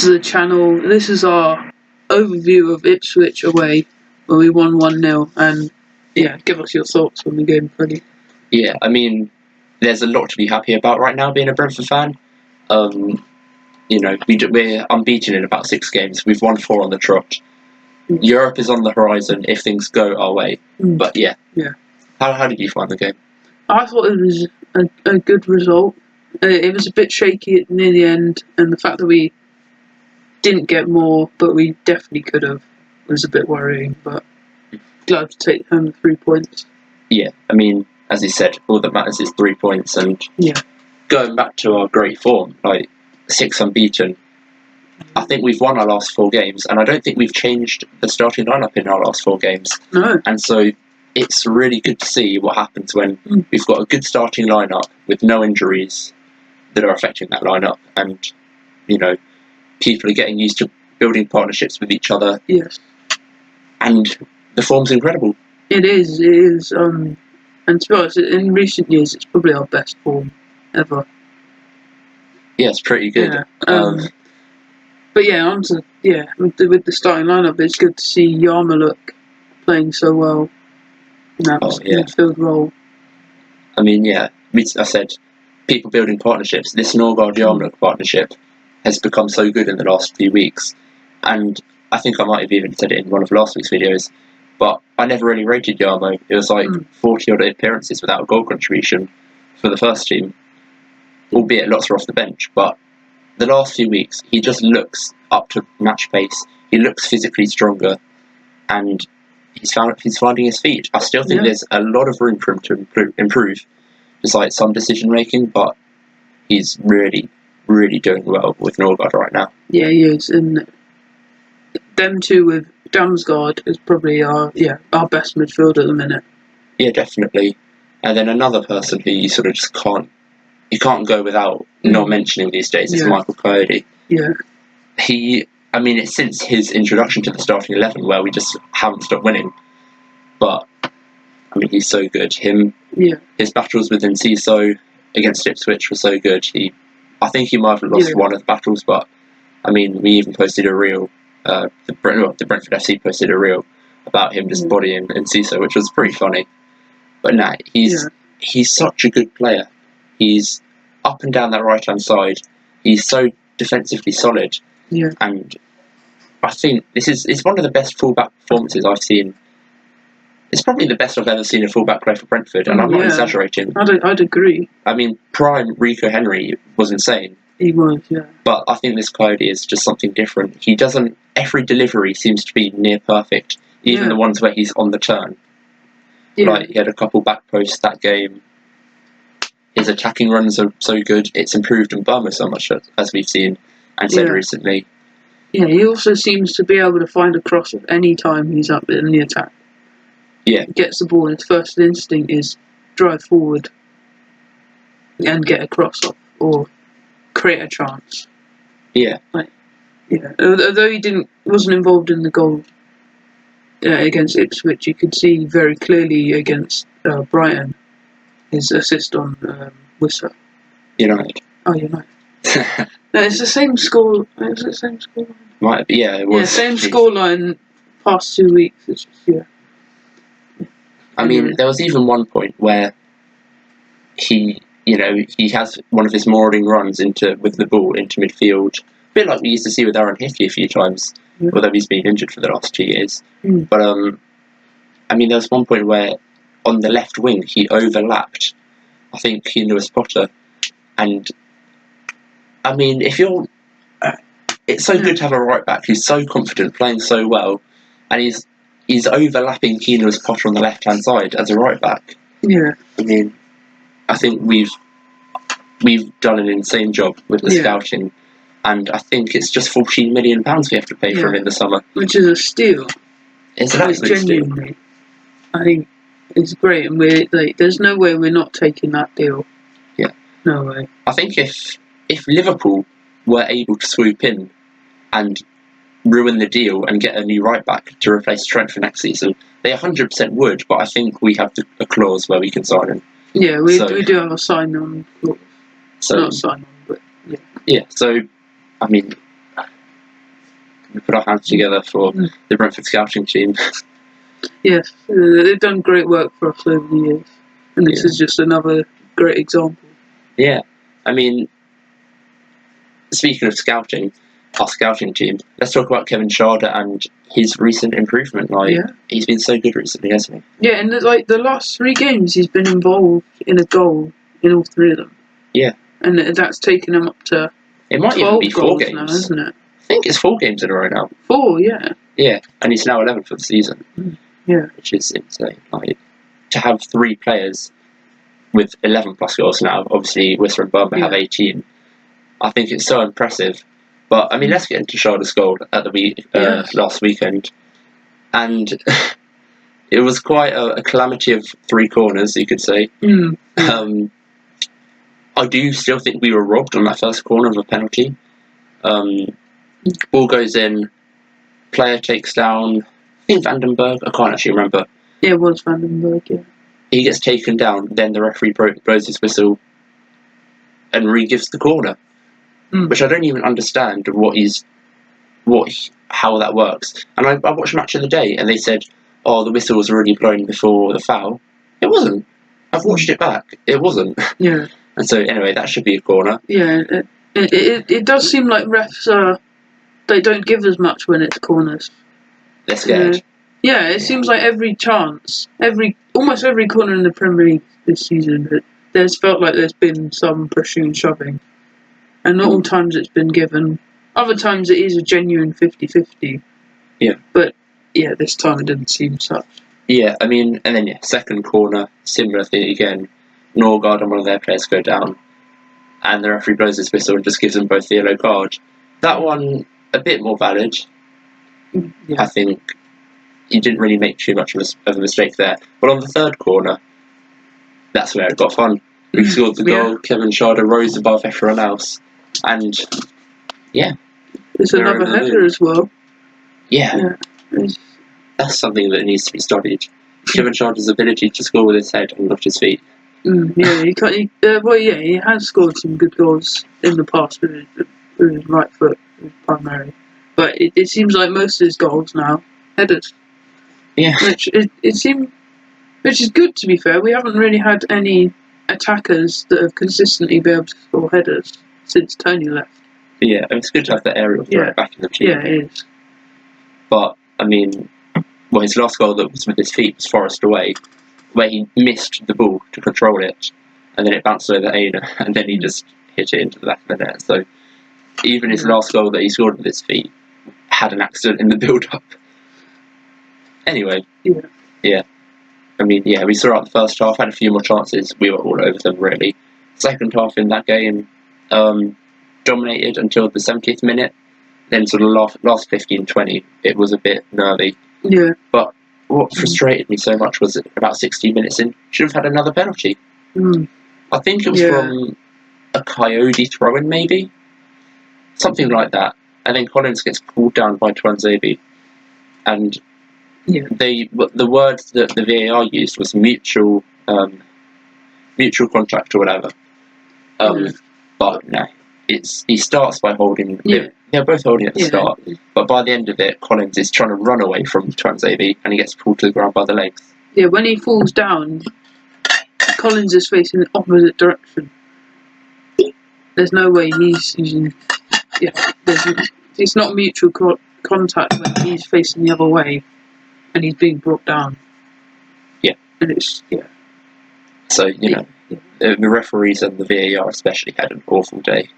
to the channel. This is our overview of Ipswich away, where we won 1-0, and yeah, give us your thoughts on the game, Freddie. Yeah, I mean, there's a lot to be happy about right now being a Brentford fan. We're unbeaten in about 6 games. We've won 4 on the trot. Europe is on the horizon if things go our way. But yeah. How did you find the game? I thought it was a good result. It was a bit shaky near the end, and the fact that we didn't get more, but we definitely could have, was a bit worrying. But glad to take home the 3 points. Yeah, I mean, as you said, all that matters is 3 points, and going back to our great form, like 6 unbeaten. I think we've won our last 4 games, and I don't think we've changed the starting lineup in our last 4 games. No. And so it's really good to see what happens when we've got a good starting lineup with no injuries that are affecting that lineup, and people are getting used to building partnerships with each other. Yes. And the form's incredible. It is. And to be honest, in recent years, it's probably our best form ever. Yeah, it's pretty good. Yeah. But yeah, with the starting lineup, it's good to see Yarmulke playing so well in that midfield role. I mean, I said people building partnerships. This Norgard-Yarmulke partnership has become so good in the last few weeks, and I think I might have even said it in one of last week's videos, but I never really rated Yarmo. It was like 40-odd appearances without a goal contribution for the first team, albeit lots were off the bench, but the last few weeks, he just looks up to match pace. He looks physically stronger, and he's finding his feet. I still think there's a lot of room for him to improve, just like some decision making. But he's really, really doing well with Norgard right now. Yeah, he is, and them two with Damsgaard is probably our best midfield at the minute. Yeah, definitely. And then another person who you sort of just can't go without not mentioning these days is Michael Coyote. Yeah. It's since his introduction to the starting 11 where we just haven't stopped winning. But, I mean, he's so good. His battles with Enciso against Ipswich were so good. I think he might have lost one of the battles, but, I mean, we even posted a reel, the Brentford FC posted a reel about him just bodying Enciso, which was pretty funny. But nah, he's such a good player. He's up and down that right-hand side. He's so defensively solid. Yeah. And I think it's one of the best fullback performances I've seen. It's probably the best I've ever seen a fullback play for Brentford, and I'm not exaggerating. I'd agree. I mean, prime Rico Henry was insane. He was, yeah. But I think this Coyote is just something different. Every delivery seems to be near perfect, even the ones where he's on the turn. Yeah. Like, he had a couple back posts that game. His attacking runs are so good. It's improved in Burma so much, as we've seen and said recently. Yeah, he also seems to be able to find a cross at any time he's up in the attack. Yeah. He gets the ball, and his first instinct is drive forward and get a cross off or create a chance. Yeah. Although he wasn't involved in the goal against Ipswich, you could see very clearly against Brighton his assist on Whistler. United. Oh, United. No, it's the same score. Is it the same scoreline? Might be, yeah, it was. Yeah, same scoreline past 2 weeks. It's just, I mean, there was even one point where he has one of his marauding runs with the ball into midfield. A bit like we used to see with Aaron Hickey a few times, although he's been injured for the last 2 years. But, I mean, there was one point where on the left wing he overlapped, I think, Lewis Potter. And, I mean, it's so good to have a right back who's so confident, playing so well, and he's overlapping Keane Lewis Potter on the left hand side as a right back. Yeah. I mean, I think we've done an insane job with the scouting, and I think it's just £14 million we have to pay for him in the summer, which is a steal. It's an absolute steal. I think it's great, and there's no way we're not taking that deal. Yeah. No way. I think if Liverpool were able to swoop in and ruin the deal and get a new right back to replace Trent for next season, they 100% would, but I think we have a clause where we can sign him. Yeah, we do have a sign-on clause. Not a sign-on, but yeah. So, I mean, we put our hands together for the Brentford scouting team. Yes, they've done great work for us over the years, and this is just another great example. Yeah, I mean, speaking of scouting, our scouting team, let's talk about Kevin Schade and his recent improvement. He's been so good recently, hasn't he? Yeah, and the last 3 games, he's been involved in a goal in all 3 of them. Yeah. And that's taken him up to it might 12 even be 4 goals games now, isn't it? I think it's 4 games in a row now. 4, yeah. Yeah, and he's now 11th for the season. Yeah. Which is insane. To have 3 players with 11 plus goals now, obviously Whistler and Burma have 18. I think it's so impressive. But, I mean, let's get into Shade's goal at the last weekend. And it was quite a calamity of 3 corners, you could say. I do still think we were robbed on that first corner of a penalty. Ball goes in, player takes down, I think Vandenberg, I can't actually remember. Yeah, it was Vandenberg, yeah. He gets taken down, then the referee blows his whistle and re-gives the corner. Which I don't even understand how that works. And I watched Match of the Day, and they said, "Oh, the whistle was already blown before the foul." It wasn't. I've watched it back. It wasn't. Yeah. And so anyway, that should be a corner. Yeah, it does seem like refs they don't give as much when it's corners. They're scared. Yeah, it seems like every chance, almost every corner in the Premier League this season, there's felt like there's been some pushing and shoving. And not all times it's been given. Other times it is a genuine 50-50. Yeah. But, yeah, this time it didn't seem such. Yeah, I mean, and then, second corner, similar thing again. Norgard and one of their players go down. And the referee blows his whistle and just gives them both the yellow card. That one, a bit more valid. Yeah. I think he didn't really make too much of a mistake there. But on the third corner, that's where it got fun. We scored the goal, Kevin Schade rose above everyone else. And, yeah. There's another header as well. Yeah. That's something that needs to be studied. Kevin Shade's ability to score with his head and not his feet. Yeah, he has scored some good goals in the past with his right foot, primarily. But it seems like most of his goals now, headers. Yeah. Which is good, to be fair. We haven't really had any attackers that have consistently been able to score headers since Tony left. Yeah, it's good to have the aerial threat back in the team. Yeah, it is. But, I mean, his last goal that was with his feet was Forest away, where he missed the ball to control it, and then it bounced over Aina, and then he just hit it into the back of the net. So, even his last goal that he scored with his feet had an accident in the build-up. Anyway. Yeah. I mean, we saw out the first half, had a few more chances, we were all over them, really. Second half in that game, dominated until the 70th minute. Then sort of last 15-20, it was a bit nervy. Yeah. But what frustrated me so much was that about 16 minutes in, should have had another penalty. I think it was from a Coyote throw-in, maybe? Something like that. And then Collins gets pulled down by Twanzebe. And the words that the VAR used was mutual contract or whatever. But no. He starts by holding. They're both holding at the start, but by the end of it, Collins is trying to run away from Twanzebe, and he gets pulled to the ground by the legs. Yeah, when he falls down, Collins is facing the opposite direction. There's no way he's using. It's not mutual contact when he's facing the other way, and he's being brought down. Yeah, and it's So the referees and the VAR especially had an awful day.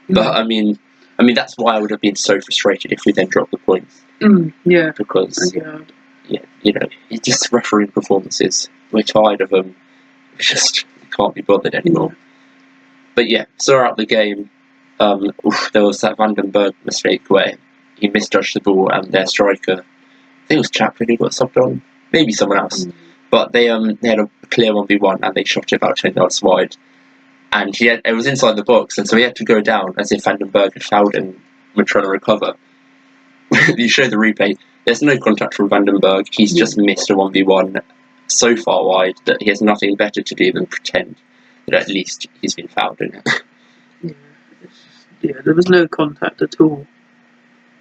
But I mean, that's why I would have been so frustrated if we then dropped the points. Because it's just refereeing performances. We're tired of them. We just can't be bothered anymore. But saw out the game. There was that Vandenberg mistake where he misjudged the ball, and their striker, I think it was Chaplin who got subbed on, maybe someone else. But they had a clear 1v1, and they shot it about 10 yards wide. And it was inside the box, and so he had to go down as if Vandenberg had fouled him when trying to recover. You show the replay, there's no contact from Vandenberg. He's just missed a 1v1 so far wide that he has nothing better to do than pretend that at least he's been fouled in it. There was no contact at all.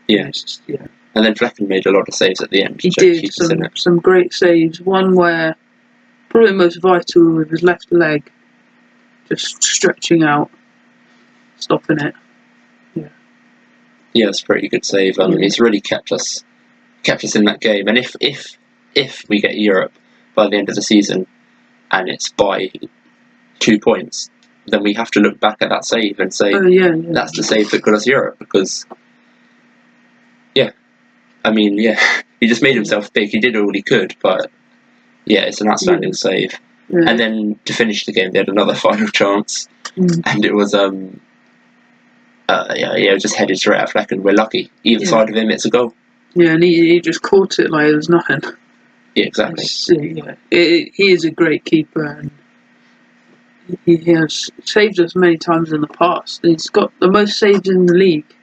Yeah. It's just, yeah. And then Flecken made a lot of saves at the end. He to did keep us in it. some great saves. One where probably most vital with his left leg, just stretching out, stopping it. Yeah, it's a pretty good save. I mean, he's really kept us in that game. And if we get Europe by the end of the season, and it's by 2 points, then we have to look back at that save and say that's the save that got us Europe. Because, I mean, he just made himself big. He did all he could, but it's an outstanding save. Yeah. And then to finish the game, they had another final chance, and it was just headed straight at Flecken. We're lucky. Either side of him, it's a goal. Yeah, and he just caught it like it was nothing. Yeah, exactly. He is a great keeper, and he has saved us many times in the past. He's got the most saves in the league.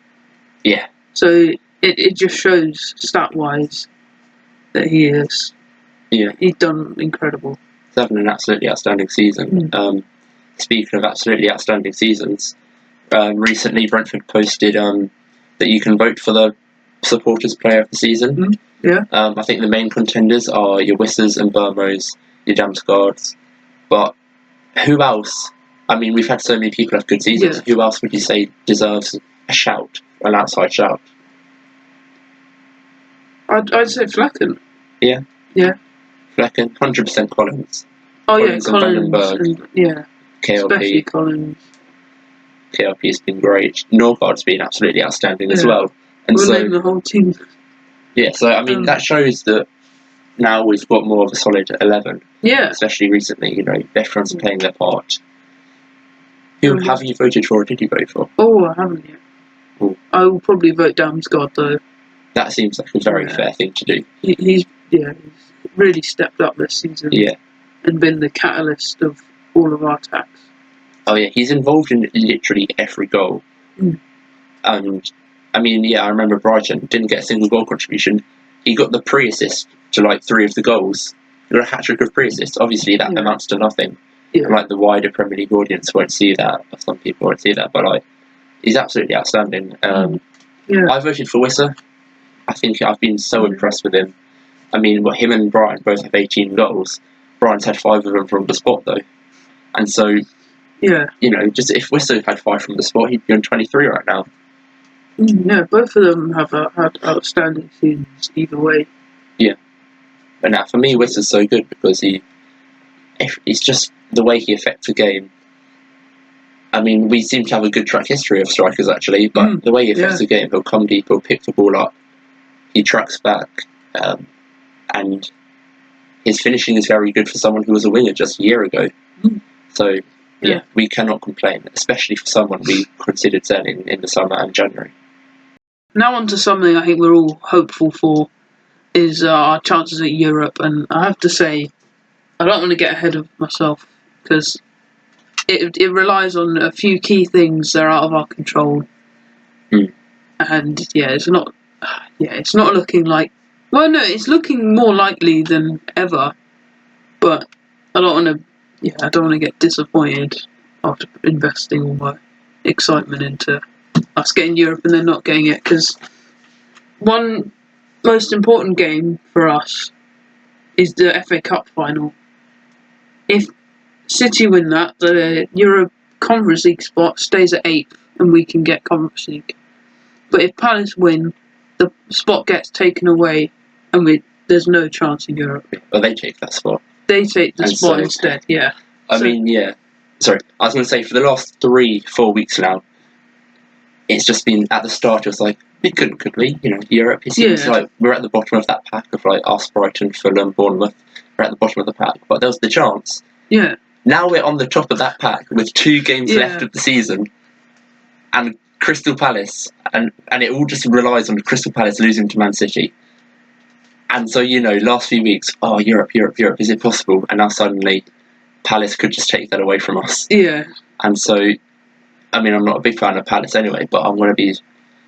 Yeah. So it just shows stat-wise that he is. Yeah. He's done incredible. He's having an absolutely outstanding season. Speaking of absolutely outstanding seasons, recently Brentford posted that you can vote for the supporters player of the season. I think the main contenders are your Wissers and Burmos, your Damsgaards, but who else? I mean, we've had so many people have good seasons. Yeah. Who else would you say deserves a shout, an outside shout? I'd say Flecken. Yeah. Yeah. Flecken, 100% Collins. Oh Collins yeah, Collins. And Vandenberg. Especially Collins. KLP's been great. Norgard's been absolutely outstanding as well. And we'll name the whole team. Yeah, so I mean that shows that now we've got more of a solid 11. Yeah. Especially recently, veterans are playing their part. Who have you voted for or did you vote for? Oh, I haven't yet. Ooh. I will probably vote Damsgaard though. That seems like a very fair thing to do. He's really stepped up this season. Yeah. And been the catalyst of all of our attacks. Oh yeah, he's involved in literally every goal. And I mean, I remember Brighton didn't get a single goal contribution. He got the pre-assist to like 3 of the goals. He got a hat-trick of pre-assists. Obviously that amounts to nothing. Yeah. And, like the wider Premier League audience won't see that, or some people won't see that, but like he's absolutely outstanding. I voted for Wisser. I think I've been so impressed with him. I mean, him and Brian both have 18 goals. Brian's had 5 of them from the spot though. And so just if Wisser had 5 from the spot, he'd be on 23 right now. Yeah, both of them have had outstanding seasons either way. Yeah. But now, for me, Wisser's so good because it's just the way he affects a game. I mean, we seem to have a good track history of strikers, actually, but the way he affects a game, he'll come deep, he'll pick the ball up, he tracks back, and his finishing is very good for someone who was a winger just a year ago. So, we cannot complain, especially for someone we considered selling in the summer and January. Now on to something I think we're all hopeful for, is our chances at Europe. And I have to say, I don't want to get ahead of myself, because it relies on a few key things that are out of our control. And it's not looking like, well, no, it's looking more likely than ever, but I don't want to get disappointed after investing all my excitement into us getting Europe and then not getting it, because one most important game for us is the FA Cup final. If City win that, the Euro Conference League spot stays at 8th and we can get Conference League. But if Palace win, the spot gets taken away and there's no chance in Europe. Well, they take that spot. They take the spot instead, Sorry, I was going to say, for the last 3-4 weeks now, it's just been at the start, it was like, we couldn't, could we? Europe, it seems like we're at the bottom of that pack of like us, Brighton, Fulham, Bournemouth. We're at the bottom of the pack, but there was the chance. Yeah. Now we're on the top of that pack with 2 games left of the season, and Crystal Palace, and it all just relies on Crystal Palace losing to Man City. And so, last few weeks, Europe, is it possible? And now suddenly, Palace could just take that away from us. Yeah. And so, I mean, I'm not a big fan of Palace anyway, but I'm going to be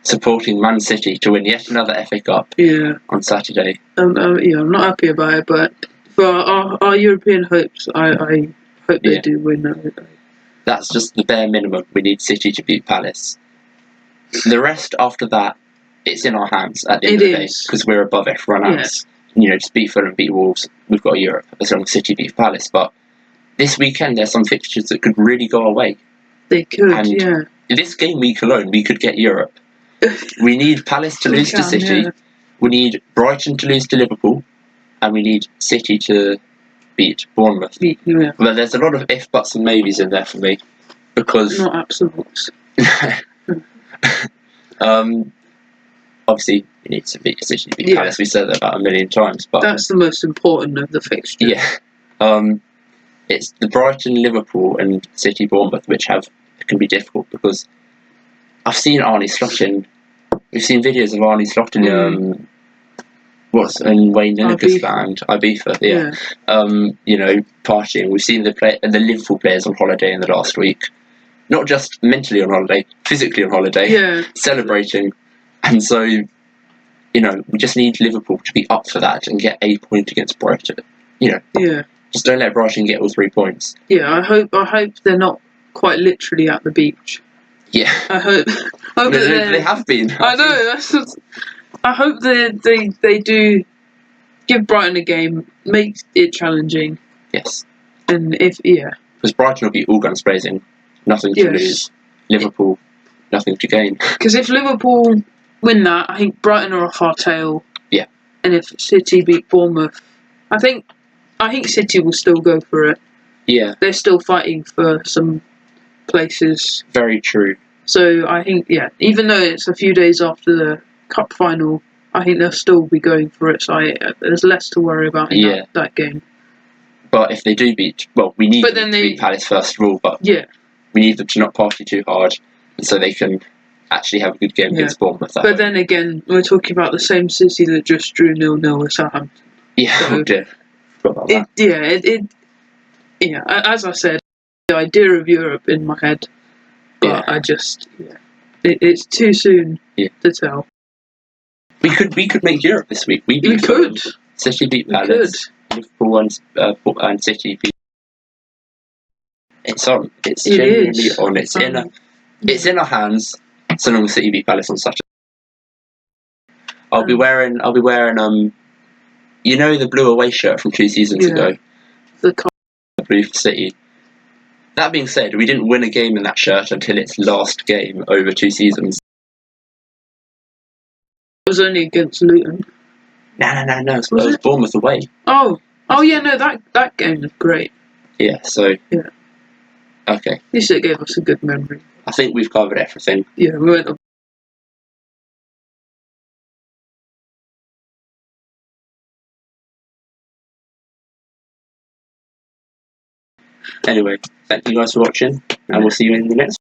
supporting Man City to win yet another FA Cup on Saturday. I'm not happy about it, but for our European hopes, I hope they do win. That's just the bare minimum. We need City to beat Palace. The rest after that, it's in our hands at the end It of the day is. because we're above everyone Yeah. else. Just beat Fulham, beat Wolves, we've got Europe as long as City beat Palace. But this weekend there's some fixtures that could really go our way. They could, And yeah. This game week alone, we could get Europe. We need Palace to lose to City. Yeah. We need Brighton to lose to Liverpool, and we need City to beat Bournemouth. Yeah. But there's a lot of if, buts, and maybes in there for me because Not absolutes. obviously you need to beat City to beat Yeah. Palace. We said that about a million times, but That's the most important of the fixtures. yeah, it's the Brighton, Liverpool, and City, Bournemouth, which can be difficult because I've seen Arnie Slot we've seen videos of Arnie Slot in Wayne Lineker's band, Ibiza, partying. We've seen the Liverpool players on holiday in the last week. Not just mentally on holiday, physically on holiday, celebrating. And so, we just need Liverpool to be up for that and get a point against Brighton. Just don't let Brighton get all 3 points. Yeah, I hope they're not quite literally at the beach. Yeah. I hope they have been. I know. I hope they do give Brighton a game, make it challenging. Yes. And because Brighton will be all guns blazing, nothing to lose. Liverpool, nothing to gain. Because if Liverpool win that, I think Brighton are off our tail. Yeah. And if City beat Bournemouth, I think City will still go for it. Yeah. They're still fighting for some places. Very true. So I think, even though it's a few days after the cup final, I think they'll still be going for it. So there's less to worry about in that game. But if they do we need them to beat Palace first of all, but we need them to not party too hard, and so they can actually have a good game against Bournemouth. But then again, we're talking about the same City that just drew 0-0 with Southampton. Yeah, so forgot about that. As I said, the idea of Europe in my head, but I just, it's too soon to tell. We could make Europe this week. We could. City beat Palace. Liverpool and City beat. It's on. It's genuinely on. It's in our hands. So long as City beat Palace on Saturday. I'll be wearing the blue away shirt from 2 seasons ago. The blue for City. That being said, we didn't win a game in that shirt until its last game over 2 seasons. It was only against Luton. No. It was Bournemouth away. Oh yeah, no, that game was great. Yeah, so... Yeah. Okay. At least it gave us a good memory. I think we've covered everything. Yeah, we went Anyway, thank you guys for watching, and we'll see you in the next